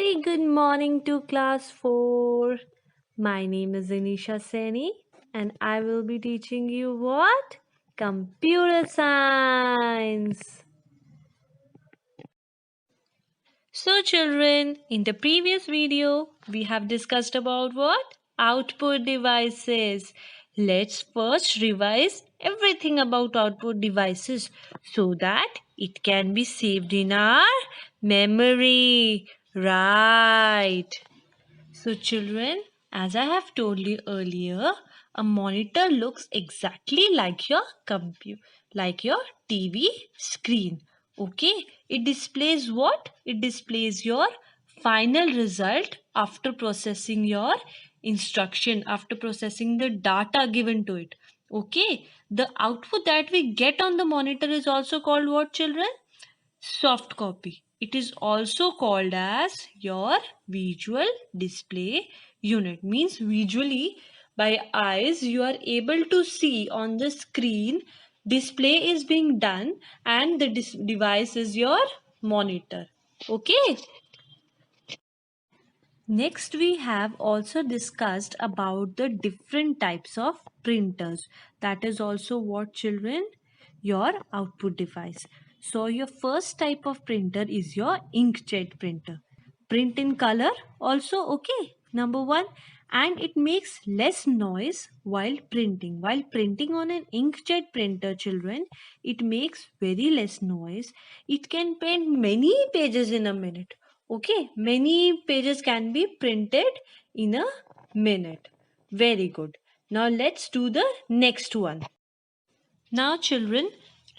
very good morning to class 4. My name is Anisha Seni and I will be teaching you what? Computer science. So children, in the previous video, we have discussed about what? Output devices. Let's first revise everything about output devices so that it can be saved in our memory. Right. So children, as I have told you earlier, a monitor looks exactly like your like your TV screen. Okay, it displays what? It displays your final result after processing your instruction, after processing the data given to it. Okay, the output that we get on the monitor is also called what, children? Soft copy. It is also called as your visual display unit. Means visually by eyes you are able to see on the screen display is being done and the device is your monitor. Okay. Next, we have also discussed about the different types of printers. That is also what, children? Your output device. So your first type of printer is your inkjet printer. Print in color also, okay. Number 1, and it makes less noise while printing. While printing on an inkjet printer, children, it makes very less noise. It can print many pages in a minute. Okay, many pages can be printed in a minute. Very good. Now let's do the next one. Now children,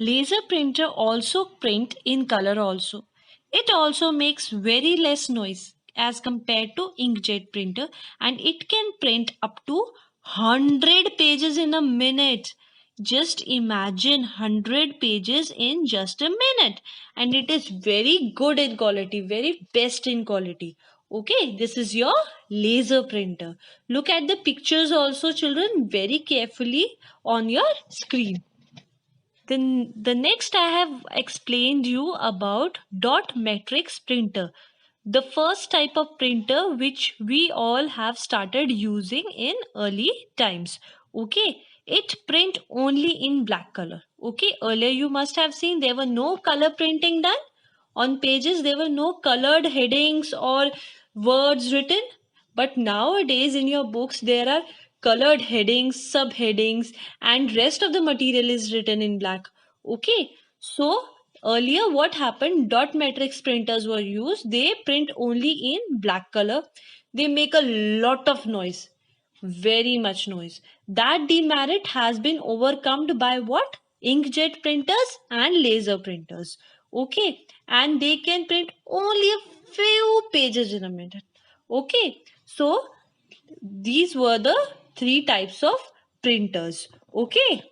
laser printer also print in color also. It also makes very less noise as compared to inkjet printer and it can print up to 100 pages in a minute. Just imagine 100 pages in just a minute and it is very good in quality, very best in quality. Okay, this is your laser printer. Look at the pictures also, children, very carefully on your screen. Then the next I have explained you about dot matrix printer. The first type of printer which we all have started using in early times. Okay, it print only in black color. Okay, earlier you must have seen there were no color printing done on pages. There were no colored headings or words written, but nowadays in your books there are colored headings, subheadings, and rest of the material is written in black. Okay, so earlier what happened, dot matrix printers were used. They print only in black color. They make a lot of noise, very much noise. That demerit has been overcome by what? Inkjet printers and laser printers. Okay, and they can print only a few pages in a minute. Okay, so these were the three types of printers. Okay.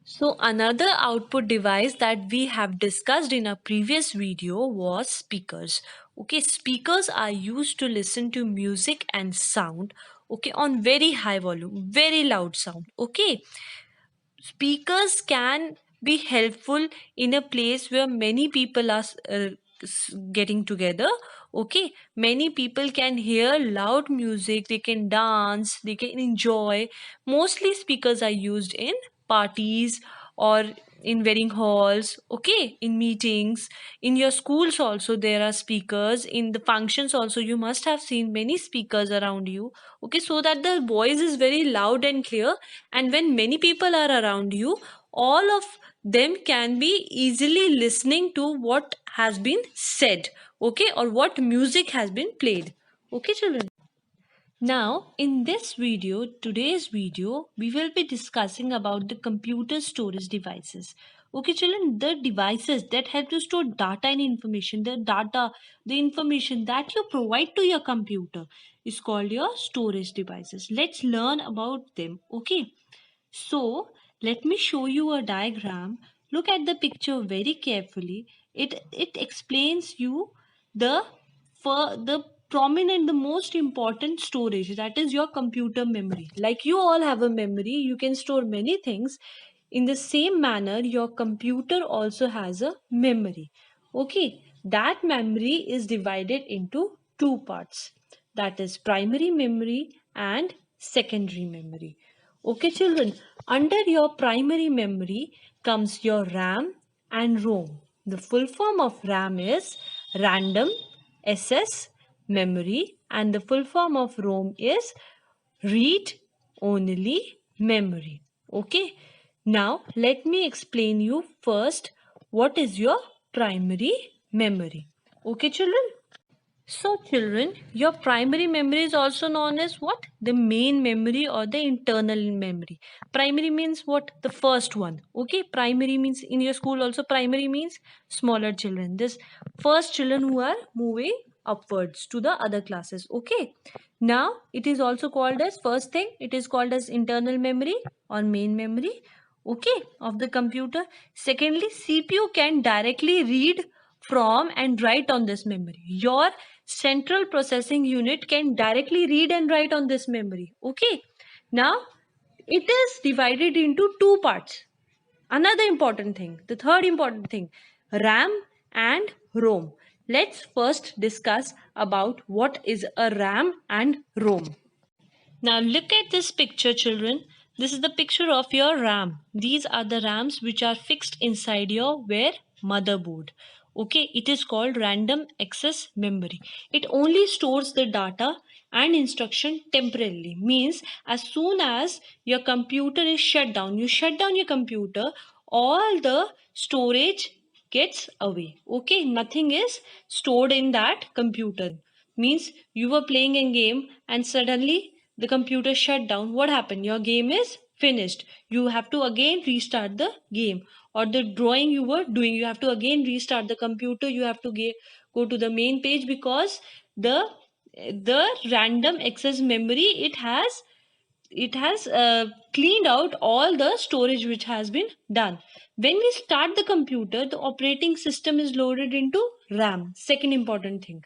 So another output device that we have discussed in a previous video was speakers. Okay, speakers are used to listen to music and sound, okay, on very high volume, very loud sound. Okay, speakers can be helpful in a place where many people are getting together. Okay, many people can hear loud music, they can dance, they can enjoy. Mostly speakers are used in parties or in wedding halls, okay, in meetings. In your schools also there are speakers. In the functions also you must have seen many speakers around you, okay, so that the voice is very loud and clear, and when many people are around you, all of them can be easily listening to what has been said, okay, or what music has been played. Okay, children. Now, in this video, today's video, we will be discussing about the computer storage devices. Okay, children, the devices that help to store data and information, the information that you provide to your computer is called your storage devices. Let's learn about them. Okay, so let me show you a diagram. Look at the picture very carefully. It explains you the for the prominent, the most important storage, that is your computer memory. Like you all have a memory, you can store many things. In the same manner, your computer also has a memory. Okay, that memory is divided into two parts, that is primary memory and secondary memory. Okay children, under your primary memory comes your RAM and ROM. The full form of RAM is random access memory and the full form of ROM is read only memory. Okay, now let me explain you first what is your primary memory. Okay children, so children, your primary memory is also known as what? The main memory or the internal memory. Primary means what? The first one. Okay, primary means in your school also primary means smaller children. This first children who are moving upwards to the other classes. Okay, now it is also called as first thing, it is called as internal memory or main memory, okay, of the computer. Secondly, CPU can directly read from and write on this memory. Your central processing unit can directly read and write on this memory. Okay, now it is divided into two parts. Another important thing, the third important thing, RAM and ROM. Let's first discuss about what is a RAM and ROM. Now look at this picture children. This is the picture of your RAM. These are the RAMs which are fixed inside your where motherboard. Okay, it is called random access memory. It only stores the data and instruction temporarily. Means as soon as your computer is shut down, you shut down your computer, all the storage gets away. Okay, nothing is stored in that computer. Means you were playing a game and suddenly the computer shut down. What happened? Your game is finished. You have to again restart the game. Or the drawing you were doing, you have to again restart the computer. You have to go to the main page because the random access memory, it has cleaned out all the storage which has been done. When we start the computer, the operating system is loaded into RAM. Second important thing,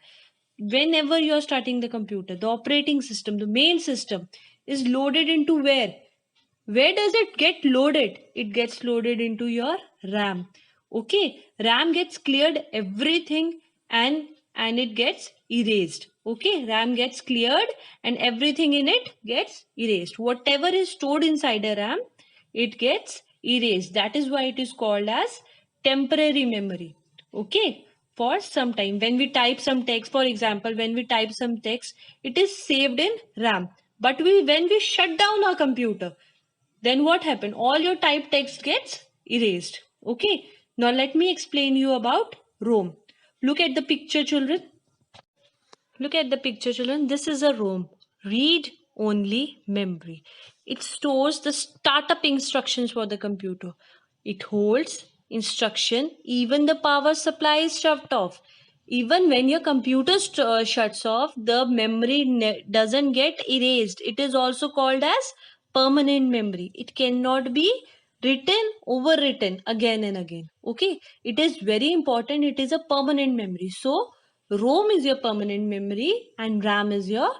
whenever you are starting the computer, the operating system, the main system is loaded into where does it get loaded? It gets loaded into your RAM. Okay, RAM gets cleared everything and it gets erased. Okay, RAM gets cleared and everything in it gets erased. Whatever is stored inside a RAM, it gets erased. That is why it is called as temporary memory. Okay, for some time when we type some text, for example, when we type some text, it is saved in RAM. But when we shut down our computer, then what happened? All your typed text gets erased. Okay. Now let me explain you about ROM. Look at the picture children. Look at the picture children. This is a ROM. Read only memory. It stores the startup instructions for the computer. It holds instruction even the power supply is shut off. Even when your computer shuts off, the memory doesn't get erased. It is also called as permanent memory. It cannot be written, overwritten again and again. Okay, it is very important. It is a permanent memory. So ROM is your permanent memory and RAM is your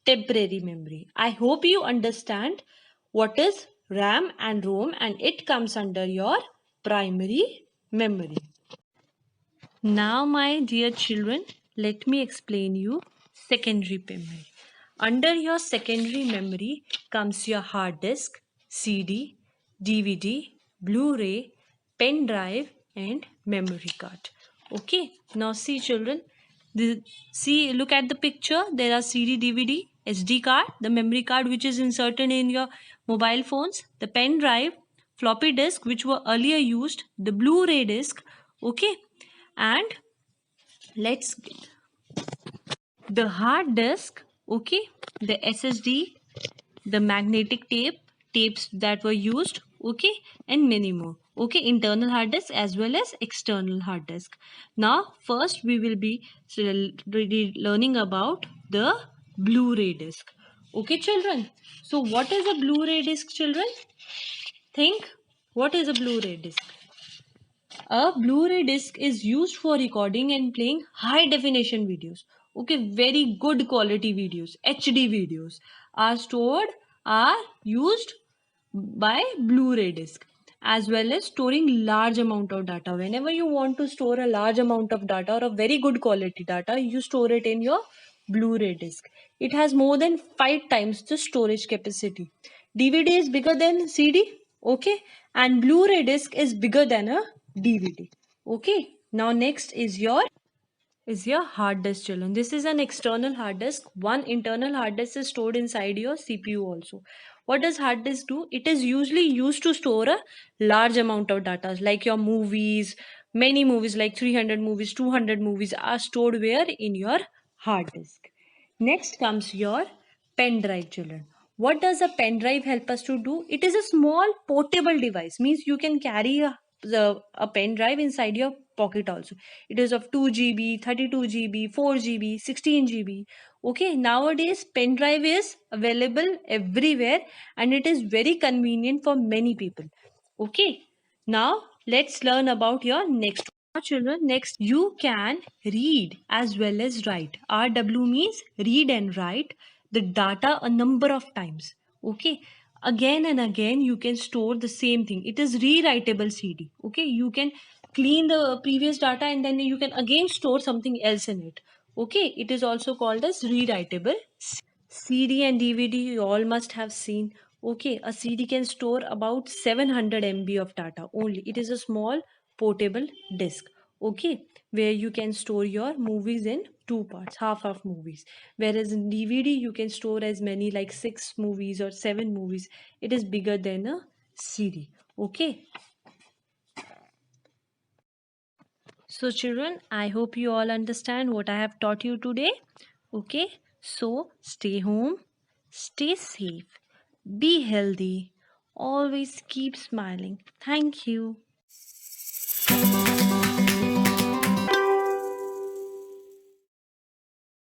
temporary memory. I hope you understand what is RAM and ROM, and it comes under your primary memory. Now, my dear children, let me explain you secondary memory. Under your secondary memory comes your hard disk, CD, DVD, Blu-ray, pen drive and memory card. Okay, now see children, look at the picture. There are CD, DVD, SD card, the memory card which is inserted in your mobile phones, the pen drive, floppy disk which were earlier used, the Blu-ray disc, okay, and let's the hard disk, okay, the SSD, the magnetic tapes that were used, okay, and many more. Okay, internal hard disk as well as external hard disk. Now first we will be learning about the Blu-ray disc. Okay children, so what is a Blu-ray disc children? Think, what is a Blu-ray disc? A Blu-ray disc is used for recording and playing high definition videos. Okay, very good quality videos, HD videos are used by Blu-ray disc. as well as storing large amount of data. Whenever you want to store a large amount of data or a very good quality data, you store it in your Blu-ray disc. It has more than 5 times the storage capacity. DVD is bigger than CD, okay, and Blu-ray disc is bigger than a DVD. Okay, now next is your hard disk, children. This is an external hard disk. One internal hard disk is stored inside your CPU also. What does hard disk do? It is usually used to store a large amount of data, like your movies. Many movies, like 300 movies, 200 movies, are stored where? In your hard disk. Next comes your pen drive, children. What does a pen drive help us to do? It is a small portable device, means you can carry a pen drive inside your pocket also. It is of 2 GB, 32 GB, 4 GB, 16 GB. Okay, nowadays pen drive is available everywhere and it is very convenient for many people. Okay, now let's learn about your next one. Children, next you can read as well as write. RW means read and write the data a number of times. Okay, again and again you can store the same thing. It is rewritable CD. Okay, you can clean the previous data and then you can again store something else in it. Okay, it is also called as rewritable. CD and DVD you all must have seen. Okay, a CD can store about 700 MB of data only. It is a small portable disk. Okay, where you can store your movies in two parts, half of movies. Whereas in DVD you can store as many like 6 movies or 7 movies. It is bigger than a CD. Okay. So, children, I hope you all understand what I have taught you today. Okay, so stay home, stay safe, be healthy, always keep smiling. Thank you.